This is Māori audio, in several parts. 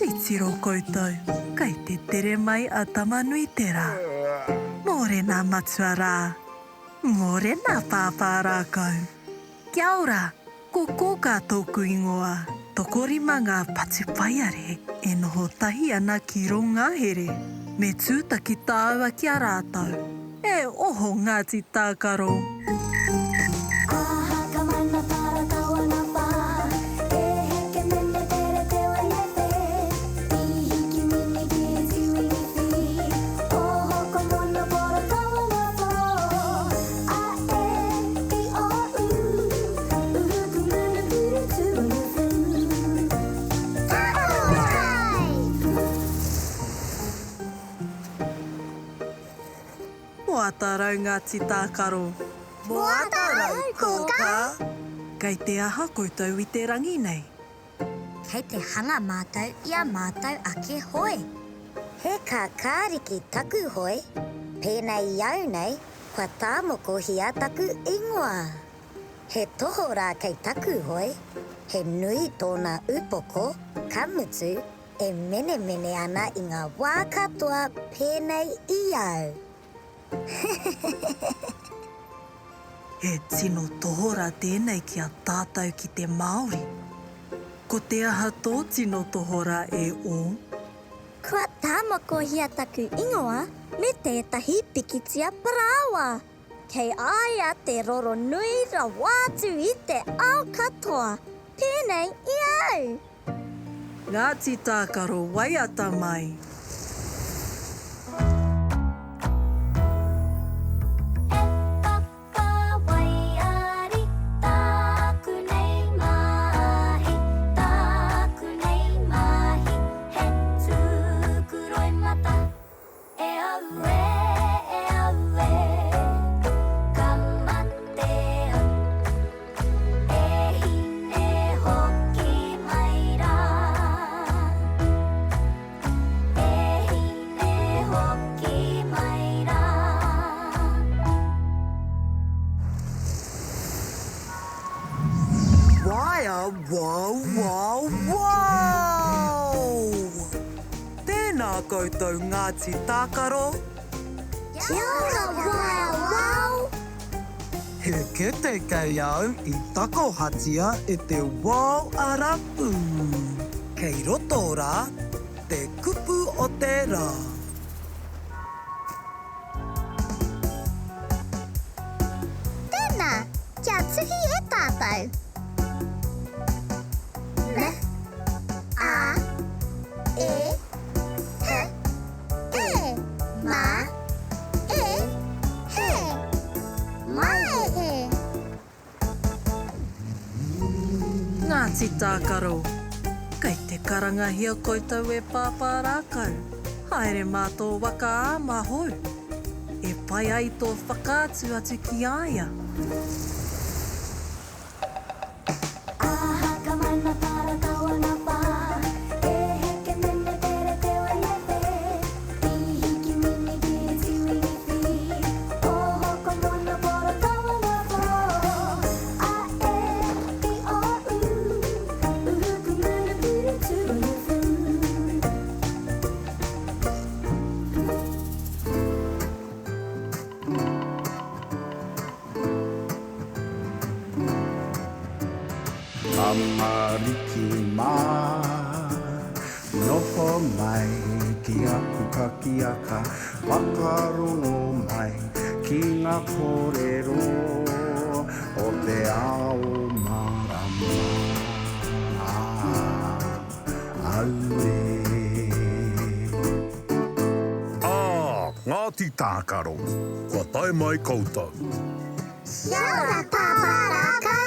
Titiro koutou, kai te tere mai a tamanui tera. Morena matsuara, morena pāpāra kau. Kia ora, ko kōka tōku ingoa. Tokorima ngā patupaiare e noho tahi ana ki runga here. Me tūtaki tāua ki a rātau. E oho Ngāti Tākaro. Moa tarau Ngāti Tākaro. Moa tarau, kōka. Kei te aha koutou I te rangi nei. Kei te hanga mātou ia mātou ake hoi. He ka kāriki taku hoi, pēnei iau nei, kua tāmoko hia taku ingoa. He toho rā kei taku hoi, he nui tōna upoko, kamutu, e mene mene ana I ngā wā katoa pēnei iau. He tino tohora tēnei ki a tātou ki te Māori. Ko te aha tō tino tohora e o. Kua tāmako hia taku ingoa me tētahi pikitia parawa. Kei aia te roro nui ra wātu I te ao katoa. Pēnei iau. Ngāti Tākaro waiata mai. Wow! Tēnā koutou Ngāti Tākaro. Kia ora, wow! He kete kei au I tako hatia e te wow arapu. Kei roto rā, te kupu o te rā. Tēnā, kia tuhi e tātou. Me, a, e, he, e, ma, e, he, mai e. Ngāti Tākaro, kei te karangahia koutou e pāpārākau. Haere mātou waka āma hou. E pai ai tō whakaatu atu ki aia. Amariki mā, noho mai ki a pukakiaka, whakarongo mai ki ngā kōrero o te ao marama. Aue. Ngāti Tākaro, kua tae mai koutou. Kia ora, pāpārākau.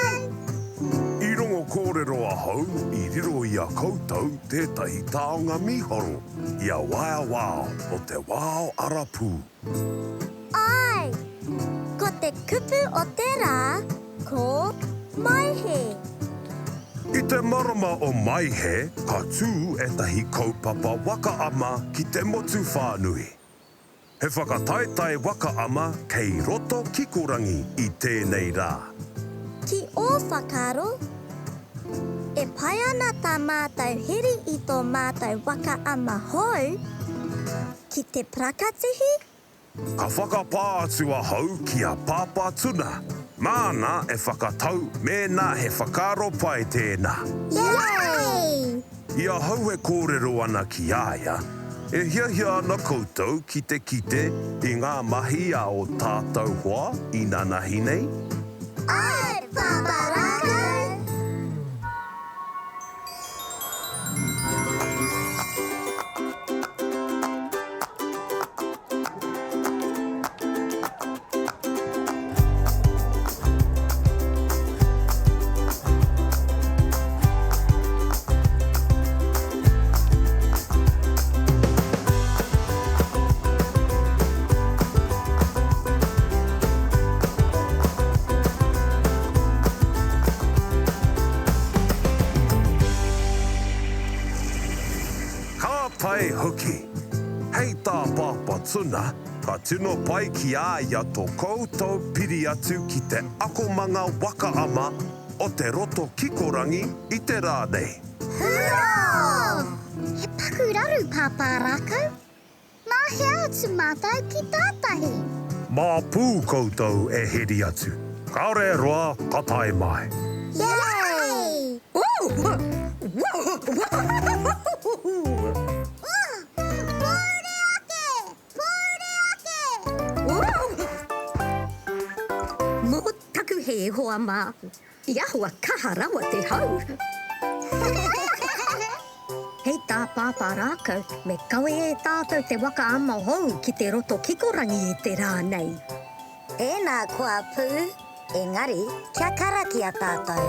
I rongo kōrero ahau, I riro I a koutou tētahi taonga mihoro, I a wao o te wao arapu. Ai, ko te kupu o te rā, ko Maihe. I te marama o Maihe, ka tū etahi kaupapa wakaama ki te motu whānui. He whakataetai wakaama kei roto kikorangi I tēnei rā. Ki o whakaro, E pai ana tā mātou hiri I tō mātou waka ama hou. Ki te prakatihi, Ka whakapā atua hau ki a pāpā tuna. Māna e whakatau, mēnā he whakaro pai tēnā. Yay! Ia hau e kōrero ana ki āia, e hiahia ana koutou ki te kite I ngā mahi a o tātou hoa I nanahi nei. Ai, Paparaka! Pai hoki. Hei tā pāpā tuna, ka tino pai ki āia tō koutou piri atu ki te akomanga waka ama o te roto kikorangi I te rā nei. Hurrā! He pakuraru, Paparaka. Mā he atu mātou ki tātahi. Mā pū koutou e heri atu. Kaore roa, ka tae mai. Yay! Mō taku he hoa mā, I ahua kaha rawa te hau. Hei tā pāpārākau, me kawe e tātou te waka ama hou ki te roto kikorangi I te rā nei. Ēnā kua pū, engari, kia karaki a tātou.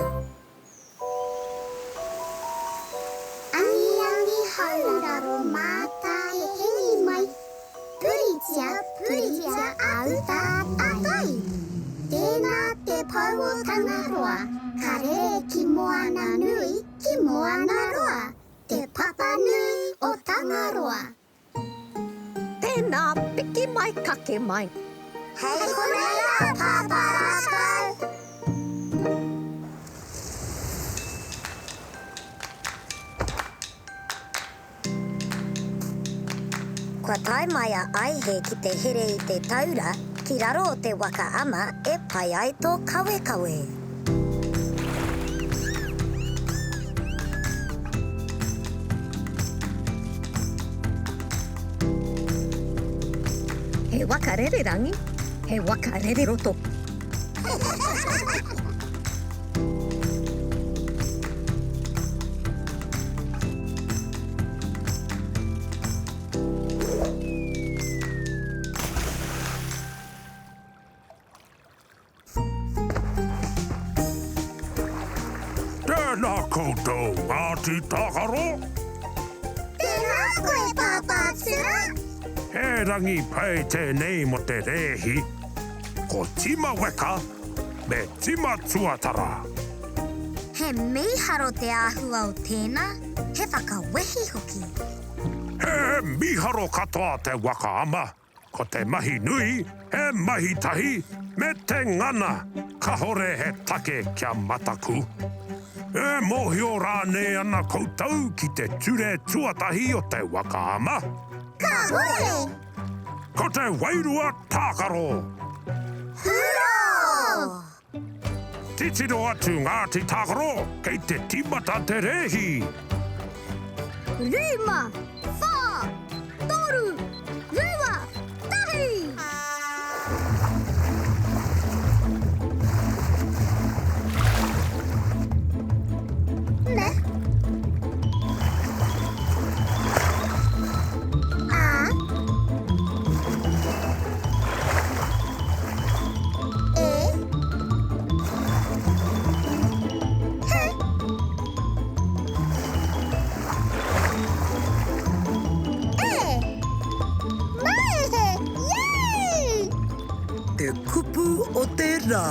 Angi hauraro mātai heni mai. Puritia au tātai. Tēnā te pau o tangaroa. Ka rere ki moana nui, ki moana roa. Te papa nui o tangaroa. Tēnā piki mai kake mai. Hei koreira, Paparaka. Kua tae mai a aihe ki te here I te taura, ki raro o te waka ama e pai ai tō kawe kawe. He waka rere rangi, he waka rere roto. Tēnā koutou, Ngāti Tākaro. Tēnā koe pāpātira. He rangi pai tēnei mo te rehi. Ko tima weka, me tima tuatara. He miharo te āhua o tēnā, he whakawehi hoki. He miharo katoa te waka ama. Ko te mahi nui, he mahi tahi, me te ngana. Ka hore he take kia mataku. E mohio rāne ana koutou ki te ture tuatahi o te waka ama. Ka hore! Ko te wairua tākaro. Hurrā! Titiro atu Ngāti Tākaro, kei te timata te rehi. Rima, whā, toru, rua, tahi! Ne? A. E. He. E. Maehe! Yay! Te kupu o te rā.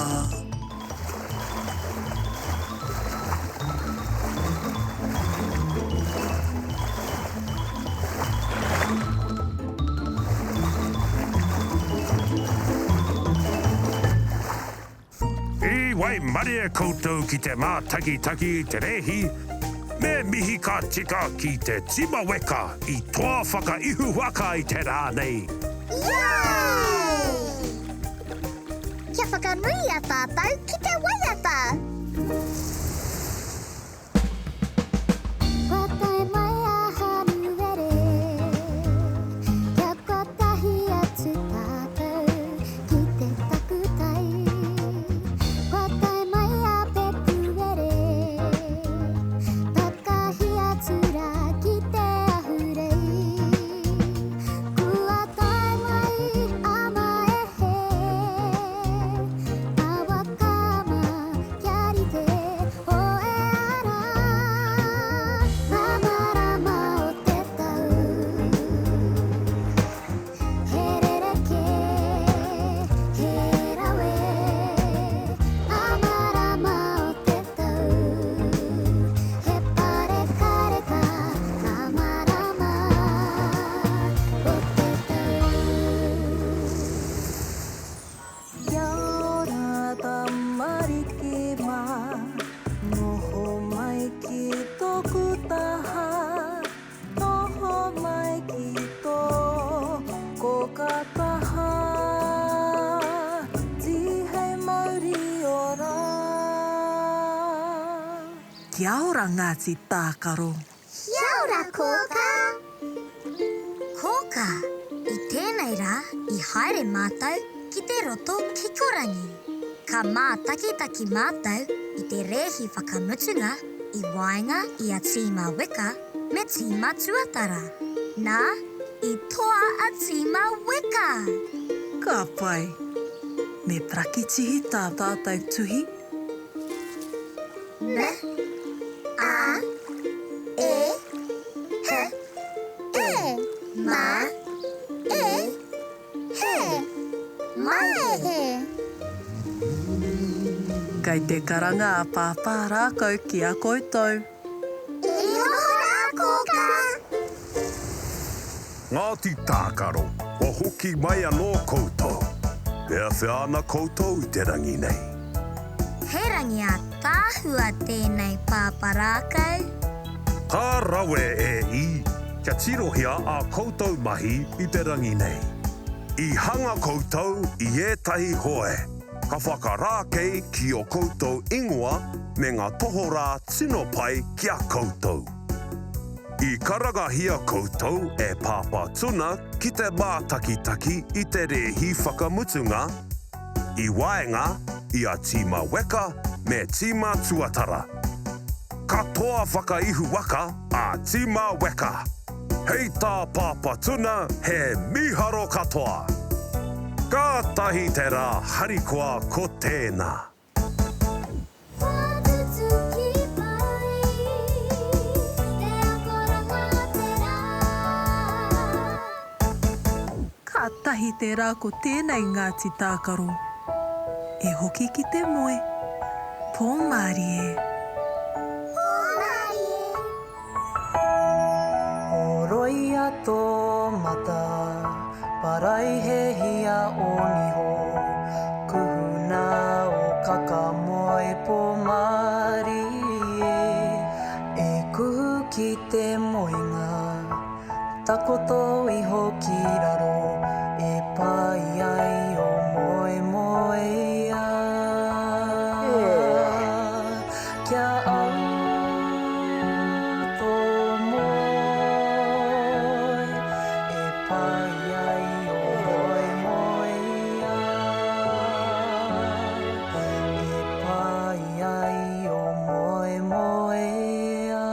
Wai maria koutou ki te mātakitaki I te rehi, me mihi ka tika ki te tima weka I toa whakaihu waka I te rānei. Yay! Kia whakanui a tātou ki te waiata. Kua tae mai a hanuere, kia kua tahi atu tātou ki te takutai. Kua tae mai a pepuere, takahi atu rā ki te ahurei. Kua tae mai a maehe, a wakama kia rite o e ara. Ramarama o te tau, he rereke, he rawe. Ramarama o te tau, he pare kareka. Ramarama o te tau. Kia ora tamariki mā, noho mai ki tōku taha, noho mai ki tō kataha, tihei mauri ora. Kia ora Ngāti Tākaro. Kia ora, kōka. Koka, I tēnei rā, I haere mātou ki te roto kikorangi. Ka mātakitaki mātou I te rehi whakamutunga I waenga I a tīma weka me tīma tuatara. Nā, I toa a tīma weka. Ka pai, me prakitihi tā tātou tuhi. Me, a, e, he, e, ma, e, he, mai he. Kei te karanga a pāpā rākau ki a koutou. E noho rā, kōka. Ngāti Tākaro, o hoki mai anō koutou. Pea whiana koutou I te rangi nei. He rangi a tāhua tēnei pāparākau. Ka rawe e I, kia tirohia a koutou mahi I te rangi nei. I hanga koutou I ētahi hoe. Ka whakarākei ki o koutou ingoa me ngā tohora tino pai ki a koutou. I karagahia koutou e pāpā tuna ki te mātakitaki I te rehi whakamutunga, I waenga I a tīma weka me tīma tuatara. Ka toa whakaihu waka a tīma weka. Hei tā pāpā tuna he miharo katoa. Ka tahi te rā harikoa ko tēnā. Whatutu ki pai, te akoranga te rā. Ka tahi te rā ko tēnei Ngāti Tākaro. E hoki ki te moe. Pō Māori e. Oroia tō mata, parai he hia o niho. Kuhuna o kakamoe pō Māori e. E kuhu ki te moenga, takoto iho ki raro. E pai ai o moe moe ia. Kia au tō moe. E pai ai o moe moe ia. E pai ai o moe moe ia.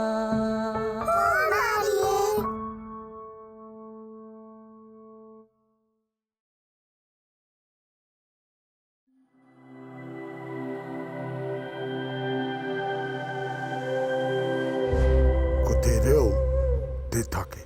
Ko te reo, te take.